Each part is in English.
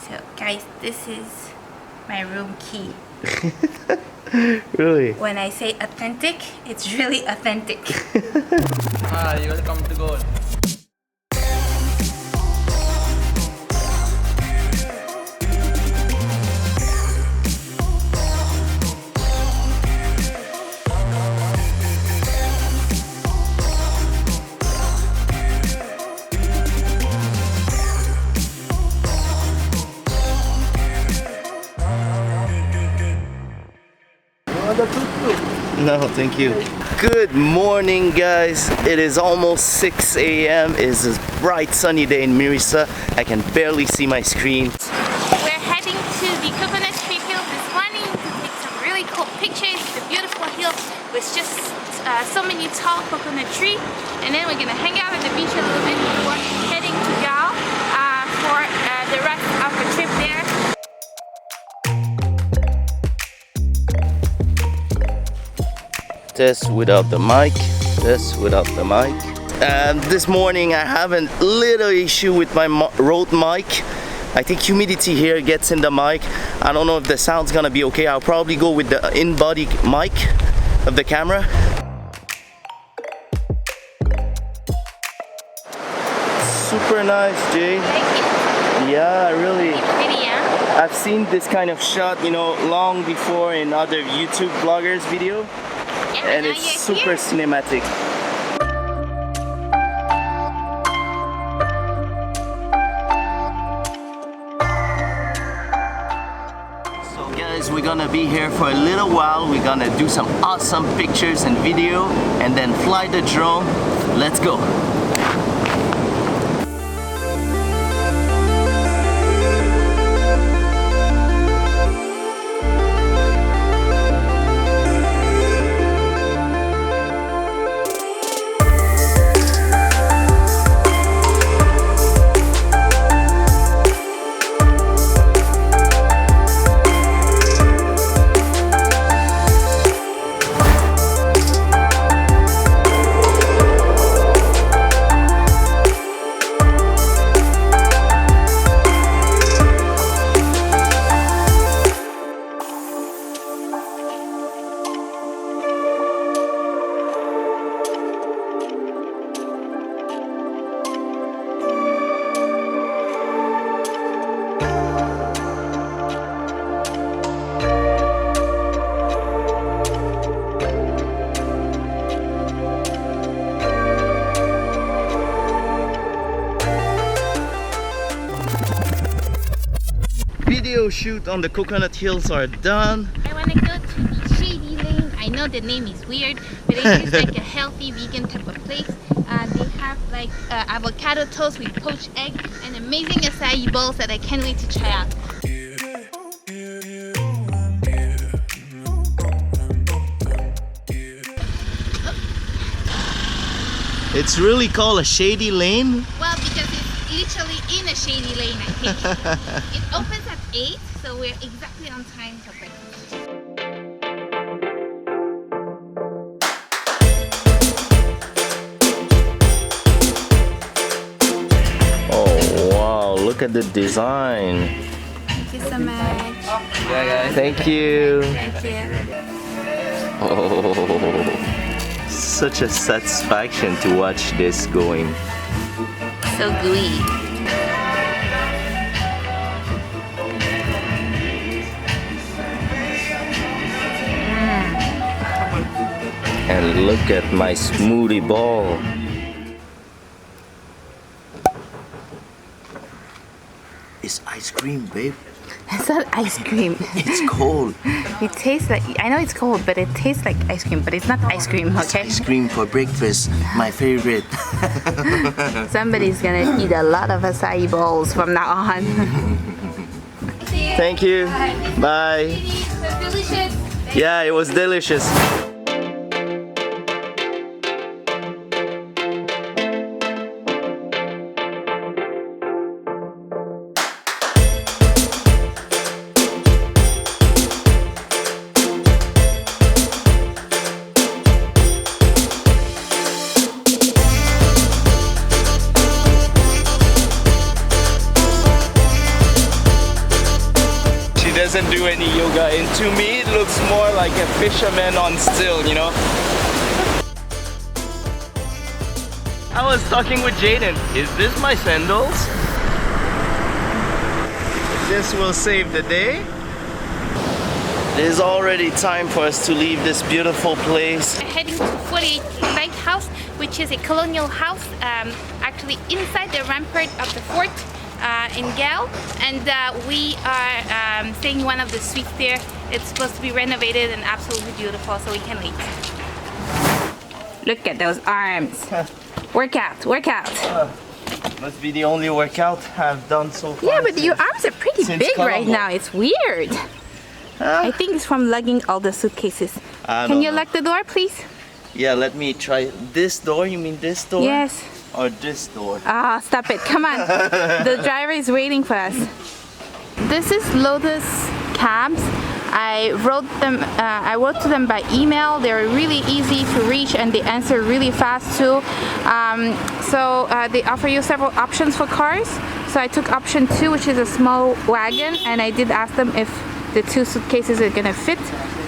So guys, this is my room key. Really? When I say authentic, it's really authentic. Hi, welcome to Gold. No, thank you. Good morning, guys. It is almost 6 a.m. It's a bright sunny day in Mirissa. I can barely see my screen. We're heading to the coconut tree hill this morning to take some really cool pictures. It's a beautiful hill with just so many tall coconut trees. And then we're gonna hang out at the beach a little bit before heading to Galle for the rest of the trip there. Test without the mic. Test without the mic. This morning I have a little issue with my Rode mic. I think humidity here gets in the mic. I don't know if the sound's gonna be okay. I'll probably go with the in-body mic of the camera. Super nice, Jay. Thank you. Yeah, really. Pretty, yeah? I've seen this kind of shot, you know, long before in other YouTube bloggers' video. Yeah, And now it's you're super here. cinematic. So guys, we're gonna be here for a little while. We're gonna do some awesome pictures and video and then fly the drone. Let's go. Video shoot on the coconut hills are done. I want to go to the Shady Lane. I know the name is weird, but it is like a healthy vegan type of place. They have like avocado toast with poached egg and amazing acai bowls that I can't wait to try out. It's really called a shady lane. Well, because it's literally in a shady lane, I think. It opens at 8, so we're exactly on time for breakfast. Oh wow, look at the design. Thank you so much. Yeah, guys. Thank you. Thank you. Oh, such a satisfaction to watch this going. So gooey. And look at my smoothie ball. It's ice cream, babe. It's not ice cream. It's cold. It tastes like, I know it's cold, but it tastes like ice cream, but it's not ice cream, okay? Ice cream for breakfast, my favorite. Somebody's gonna eat a lot of acai bowls from now on. Thank you. Bye. Delicious. Yeah, it was delicious. doesn't do any yoga, and to me it looks more like a fisherman on still, you know? I was talking with Jaden. Is this my sandals? This will save the day. It is already time for us to leave this beautiful place. We're heading to 48 Lighthouse, which is a colonial house actually inside the rampart of the fort in Galle, and we are staying in one of the suites there. It's supposed to be renovated and absolutely beautiful, so we can wait. Look at those arms. Workout, workout. Must be the only workout I've done so far. Yeah, but your arms are pretty big right now. It's weird. I think it's from lugging all the suitcases. Can you lock the door, please? Yeah, let me try. This door? You mean this door? Yes. Or this door? Ah, stop it. Come on. The driver is waiting for us. This is Lotus cabs. I wrote to them by email. They're really easy to reach and they answer really fast too. So they offer you several options for cars. So I took option 2, which is a small wagon, and I did ask them if the 2 suitcases are gonna fit.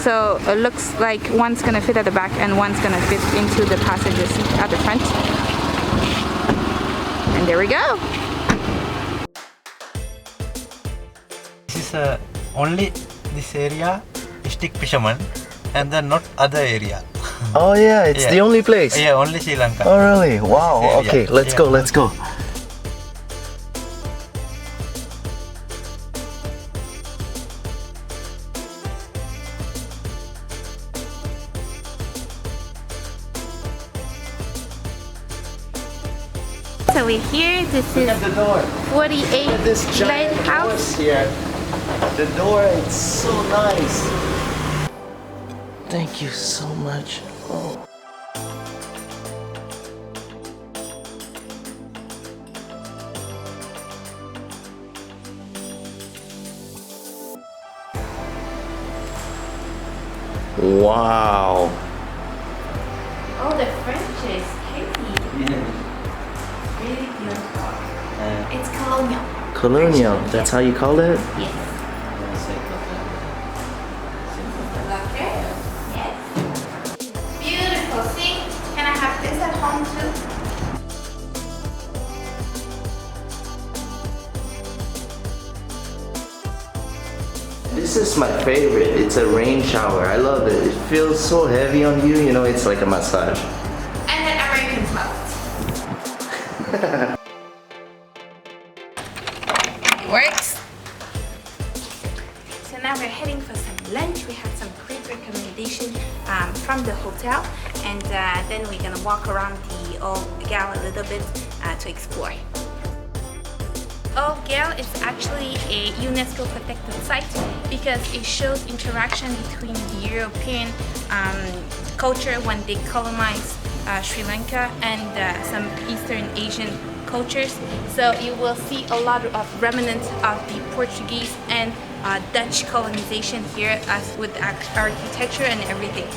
So it looks like one's gonna fit at the back and one's gonna fit into the passenger seat at the front. And there we go. This is only this area stick fishermen and then not other area. Oh yeah, it's the only place. Yeah, only Sri Lanka. Oh really? Wow. Yeah, Okay, yeah. let's go, let's go. So we're here. This Look is at the door. 48 Look at this giant Lighthouse. doors here. The door, it's so nice. Thank you so much. Oh. Wow. Oh, the French is crazy. Really beautiful. It's colonial. Colonial, that's how you call it? Yes. Okay. Yes. Beautiful. See? Can I have this at home too? This is my favorite. It's a rain shower. I love it. It feels so heavy on you, you know, it's like a massage. And an American toilet. It works. So now we're heading for some lunch. We had some great recommendation from the hotel, and then we're gonna walk around the old Galle a little bit to explore. Old Galle is actually a UNESCO protected site because it shows interaction between the European culture when they colonized Sri Lanka and some Eastern Asian cultures. So you will see a lot of remnants of the Portuguese and Dutch colonization here, as with architecture and everything.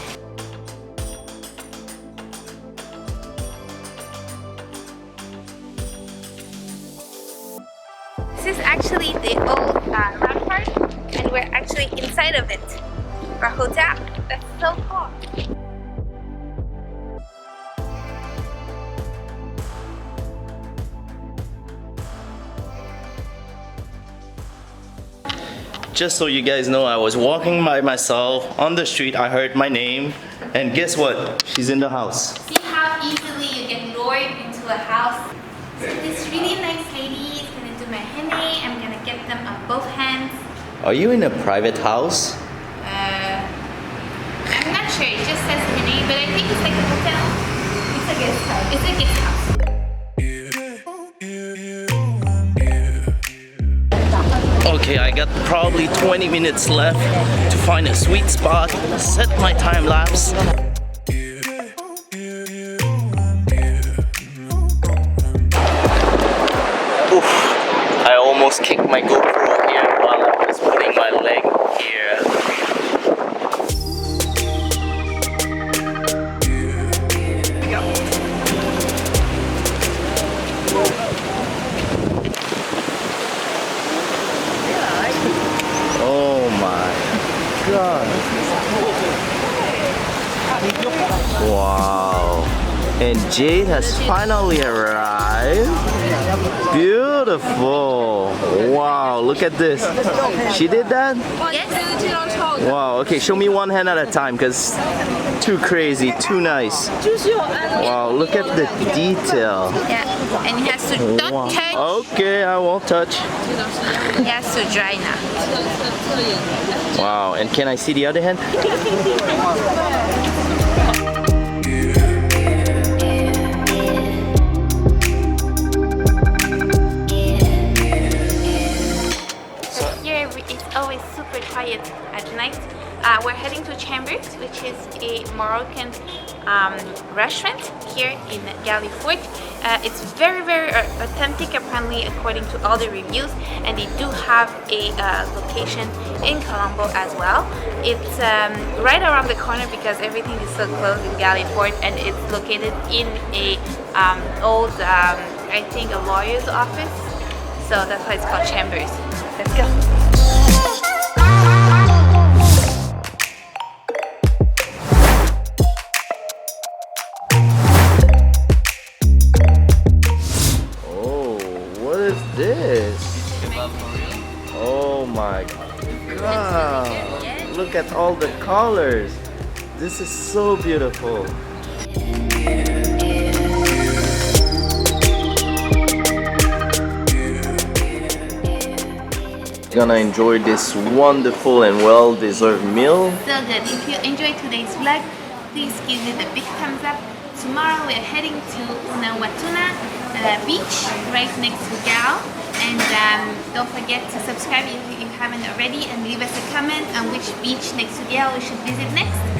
This is actually the old rampart, and we're actually inside of it. Our hotel. That's so cool. Just so you guys know, I was walking by myself on the street. I heard my name, and guess what? She's in the house. See how easily you get lured into a house? So this really nice lady is gonna do my henna. I'm gonna get them on both hands. Are you in a private house? I'm not sure. It just says henna, but I think it's like a hotel. It's a guest house. It's a guest house. Okay, I got probably 20 minutes left to find a sweet spot, set my time lapse. Oof, I almost kicked my GoPro here while I was putting my leg here. Oh god. Wow. And Jade has finally arrived. Beautiful. Wow, look at this. She did that? Yes. Wow, okay, show me one hand at a time because too crazy, too nice. Wow, look at the detail. Yeah. And he has to don't touch. Okay, I won't touch. He has to dry now. Wow, and can I see the other hand? Here it's always super quiet at night. We're heading to Chambers, which is a Moroccan restaurant here in Galle Fort. It's very, very authentic, apparently, according to all the reviews, and they do have a location in Colombo as well. It's right around the corner because everything is so close in Galle Fort, and it's located in a old, I think, a lawyer's office. So that's why it's called Chambers. Let's go. Oh my god, look at all the colors. This is so beautiful. Gonna enjoy this wonderful and well-deserved meal. So good. If you enjoyed today's vlog, please give it a big thumbs up. Tomorrow we're heading to Unawatuna beach right next to Gal, and don't forget to subscribe if you haven't already, and leave us a comment on which beach next to Gal we should visit next.